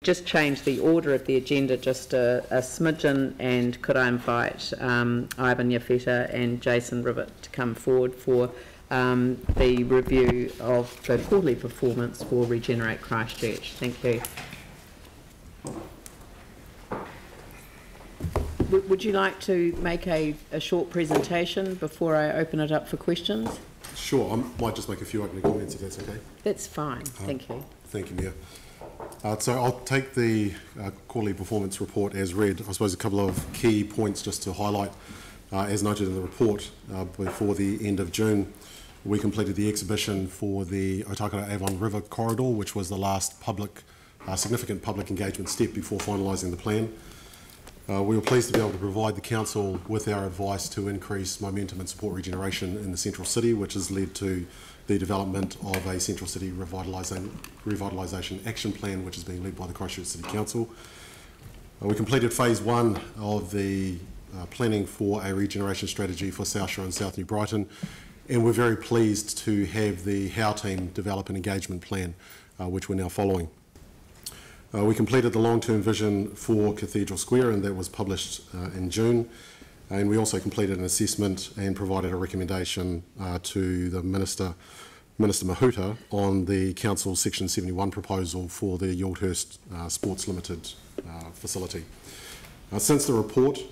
just change the order of the agenda just a smidgen, and could I invite Ivan Yafeta and Jason Rivet to come forward for the review of the quarterly performance for Regenerate Christchurch. Thank you. Would you like to make a short presentation before I open it up for questions? Sure, I might just make a few opening comments if that's okay. That's fine, thank you. Thank you, Mayor. So I'll take the quarterly performance report as read. I suppose a couple of key points just to highlight. As noted in the report, before the end of June, we completed the exhibition for the Otakara Avon River corridor, which was the last significant public engagement step before finalising the plan. We were pleased to be able to provide the Council with our advice to increase momentum and support regeneration in the Central City, which has led to the development of a Central City Revitalisation Action Plan, which is being led by the Christchurch City Council. We completed phase 1 of the planning for a regeneration strategy for South Shore and South New Brighton, and we're very pleased to have the HOW team develop an engagement plan, which we're now following. We completed the long-term vision for Cathedral Square, and that was published in June. And we also completed an assessment and provided a recommendation to the Minister Mahuta on the Council's Section 71 proposal for the Yaldhurst Sports Limited facility. Since the report,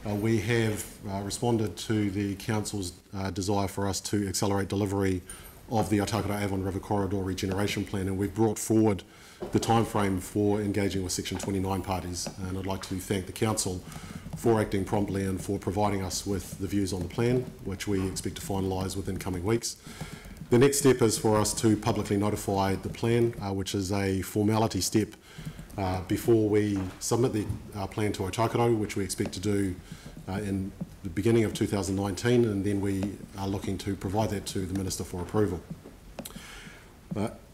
we have responded to the Council's desire for us to accelerate delivery of the Otakara Avon River Corridor Regeneration Plan, and we've brought forward the timeframe for engaging with Section 29 parties, and I'd like to thank the Council for acting promptly and for providing us with the views on the plan, which we expect to finalise within coming weeks. The next step is for us to publicly notify the plan, which is a formality step before we submit the plan to Otakaro, which we expect to do in the beginning of 2019, and then we are looking to provide that to the Minister for approval.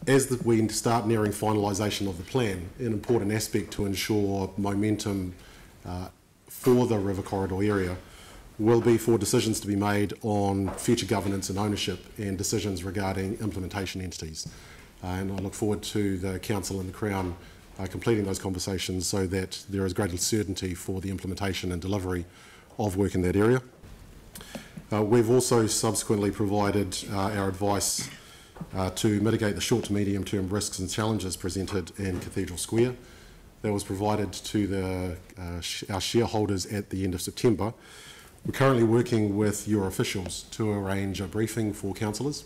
As we start nearing finalisation of the plan, an important aspect to ensure momentum for the river corridor area will be for decisions to be made on future governance and ownership and decisions regarding implementation entities. And I look forward to the Council and the Crown completing those conversations so that there is greater certainty for the implementation and delivery of work in that area. We've also subsequently provided our advice to mitigate the short to medium term risks and challenges presented in Cathedral Square. That was provided to our shareholders at the end of September. We're currently working with your officials to arrange a briefing for councillors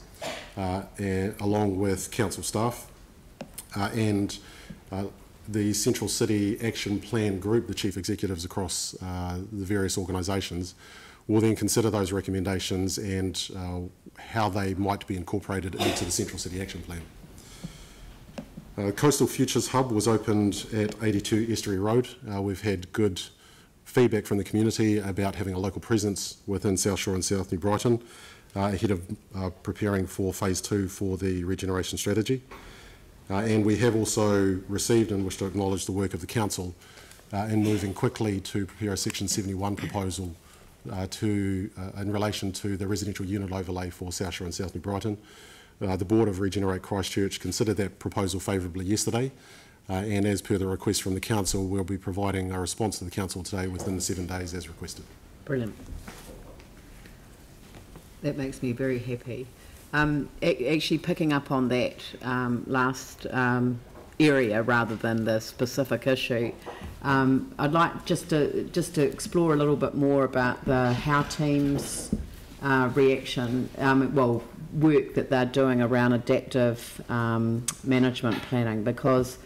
along with council staff and the Central City Action Plan Group, the chief executives across the various organisations, will then consider those recommendations and how they might be incorporated into the Central City Action Plan. Coastal Futures Hub was opened at 82 Estuary Road. We've had good feedback from the community about having a local presence within South Shore and South New Brighton ahead of preparing for phase 2 for the regeneration strategy. And we have also received and wish to acknowledge the work of the Council in moving quickly to prepare a Section 71 proposal in relation to the residential unit overlay for South Shore and South New Brighton. The Board of Regenerate Christchurch considered that proposal favourably yesterday, and as per the request from the Council, we'll be providing a response to the Council today within the 7 days as requested. Brilliant. That makes me very happy. Actually picking up on that last area rather than the specific issue, I'd like just to explore a little bit more about the HOW team's reaction, work that they're doing around adaptive management planning, because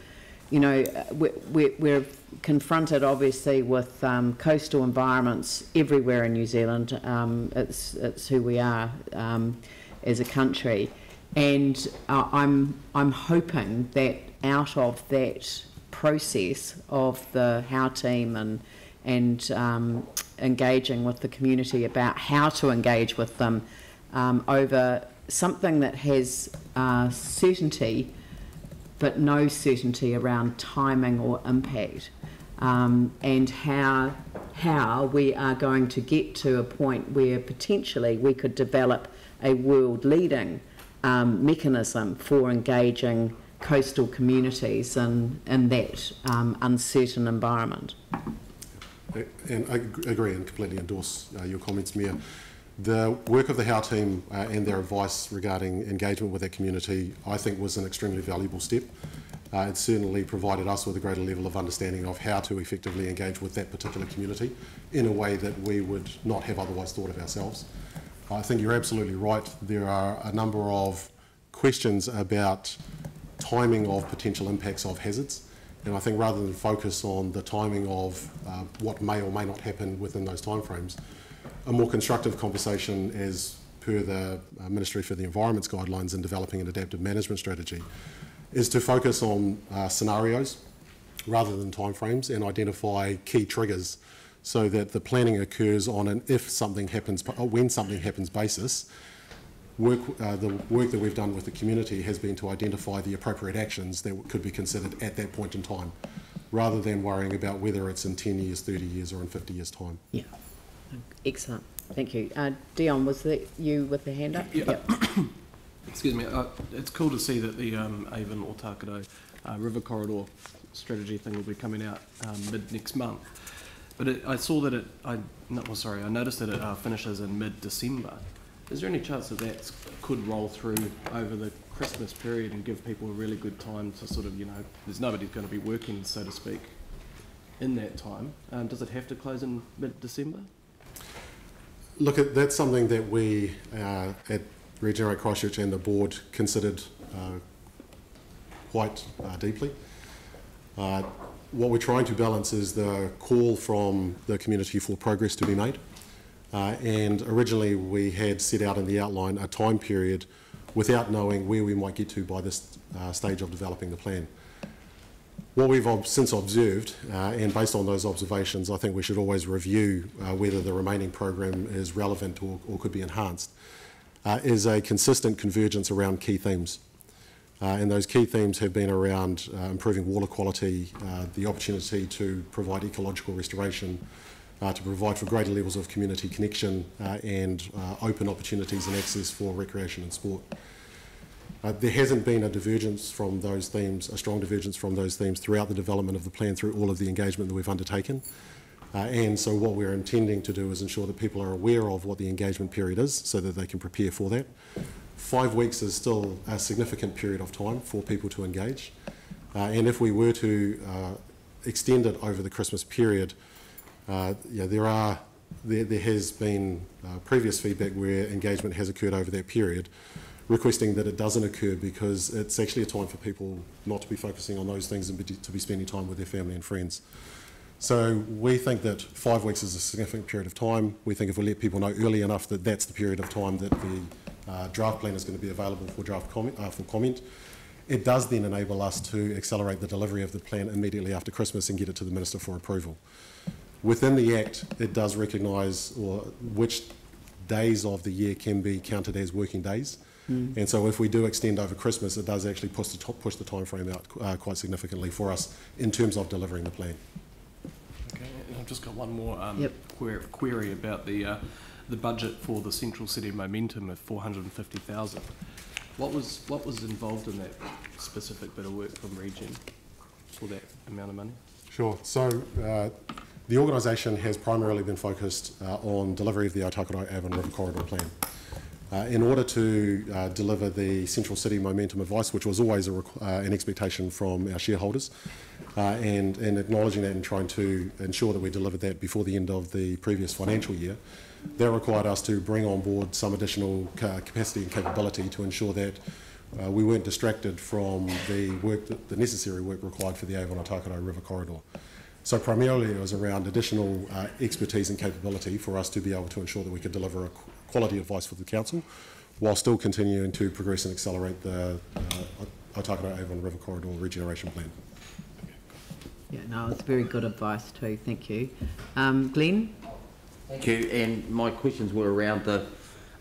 you know we're confronted obviously with coastal environments everywhere in New Zealand. It's who we are as a country, and I'm hoping that out of that process of the HOW team and engaging with the community about how to engage with them over something that has certainty but no certainty around timing or impact, and how we are going to get to a point where potentially we could develop a world-leading mechanism for engaging coastal communities in that uncertain environment. And I agree and completely endorse your comments, Mayor. The work of the HOW team and their advice regarding engagement with that community, I think, was an extremely valuable step. It certainly provided us with a greater level of understanding of how to effectively engage with that particular community in a way that we would not have otherwise thought of ourselves. I think you're absolutely right. There are a number of questions about timing of potential impacts of hazards, and I think rather than focus on the timing of what may or may not happen within those timeframes, a more constructive conversation, as per the Ministry for the Environment's guidelines in developing an adaptive management strategy, is to focus on scenarios rather than timeframes and identify key triggers so that the planning occurs on an if something happens, or when something happens basis. The work that we've done with the community has been to identify the appropriate actions that could be considered at that point in time, rather than worrying about whether it's in 10 years, 30 years or in 50 years' time. Yeah, excellent. Thank you. Dion, was that you with the hand up? Yeah. Yep. Excuse me. It's cool to see that the Avon or Takaro River Corridor strategy thing will be coming out mid next month. But I saw that I noticed that it finishes in mid-December. Is there any chance that that could roll through over the Christmas period and give people a really good time to sort of, there's nobody going to be working, so to speak, in that time? Does it have to close in mid-December? Look, that's something that we at Regenerate Christchurch and the board considered quite deeply. What we're trying to balance is the call from the community for progress to be made. And originally we had set out in the outline a time period without knowing where we might get to by this stage of developing the plan. What we've since observed, and based on those observations, I think we should always review whether the remaining program is relevant or could be enhanced, is a consistent convergence around key themes. And those key themes have been around improving water quality, the opportunity to provide ecological restoration, to provide for greater levels of community connection and open opportunities and access for recreation and sport. There hasn't been a divergence from those themes, a strong divergence from those themes throughout the development of the plan through all of the engagement that we've undertaken. And so what we're intending to do is ensure that people are aware of what the engagement period is so that they can prepare for that. 5 weeks is still a significant period of time for people to engage. And if we were to extend it over the Christmas period, there has been previous feedback where engagement has occurred over that period, requesting that it doesn't occur because it's actually a time for people not to be focusing on those things and to be spending time with their family and friends. So we think that 5 weeks is a significant period of time. We think if we let people know early enough that that's the period of time that the draft plan is going to be available for comment, it does then enable us to accelerate the delivery of the plan immediately after Christmas and get it to the Minister for approval. Within the Act, it does recognise which days of the year can be counted as working days. And so if we do extend over Christmas, it does actually push the time frame out quite significantly for us in terms of delivering the plan. Okay, and I've just got one more query about the budget for the Central City Momentum of $450,000. What was involved in that specific bit of work from Regen for that amount of money? Sure. So the organisation has primarily been focused on delivery of the Aotakaro Avon River Corridor plan. In order to deliver the Central City Momentum advice, which was always an expectation from our shareholders, and acknowledging that and trying to ensure that we delivered that before the end of the previous financial year, that required us to bring on board some additional capacity and capability to ensure that we weren't distracted from the necessary work required for the Avon Aotakaro River Corridor. So primarily it was around additional expertise and capability for us to be able to ensure that we could deliver a quality advice for the council while still continuing to progress and accelerate the Aotakaro Avon River Corridor regeneration plan. Yeah, no, it's very good advice too, thank you. Glenn? Thank you, and my questions were around a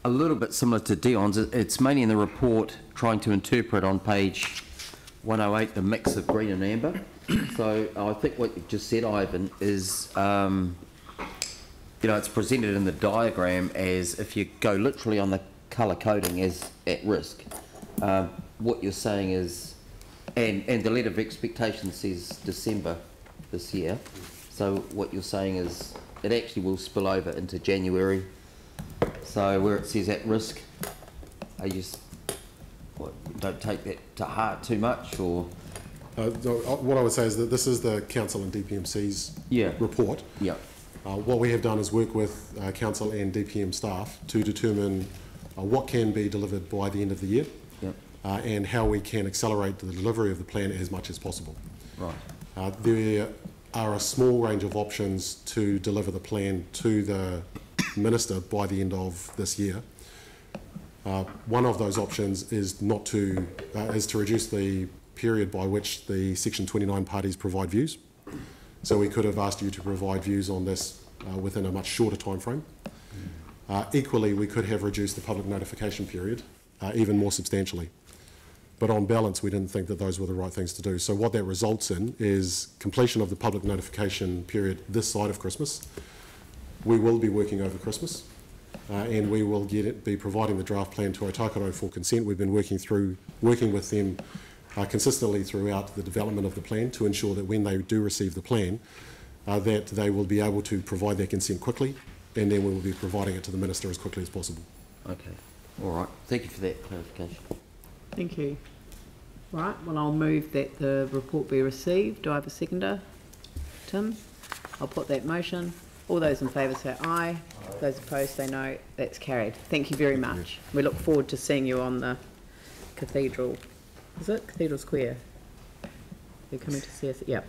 little bit similar to Dion's. It's mainly in the report trying to interpret on page 108 the mix of green and amber. So I think what you just said, Ivan, is it's presented in the diagram as if you go literally on the colour coding as at risk. What you're saying is And the letter of expectation says December this year. So what you're saying is it actually will spill over into January. So where it says at risk, are you don't take that to heart too much, or? What I would say is that this is the council and DPMC's report. Yeah. What we have done is work with council and DPM staff to determine what can be delivered by the end of the year. And how we can accelerate the delivery of the plan as much as possible. Right. There are a small range of options to deliver the plan to the Minister by the end of this year. One of those options is to reduce the period by which the Section 29 parties provide views. So we could have asked you to provide views on this within a much shorter time frame. Equally, we could have reduced the public notification period even more substantially. But on balance, we didn't think that those were the right things to do. So what that results in is completion of the public notification period this side of Christmas. We will be working over Christmas, and we will be providing the draft plan to Otakaro for consent. We've been working with them consistently throughout the development of the plan to ensure that when they do receive the plan, that they will be able to provide their consent quickly, and then we will be providing it to the Minister as quickly as possible. Okay. All right. Thank you for that clarification. Thank you. Right, well, I'll move that the report be received. Do I have a seconder? Tim? I'll put that motion. All those in favour say aye. Those opposed say no. That's carried. Thank you very much. We look forward to seeing you on the Cathedral. Is it Cathedral Square? You're coming to see us? Yep.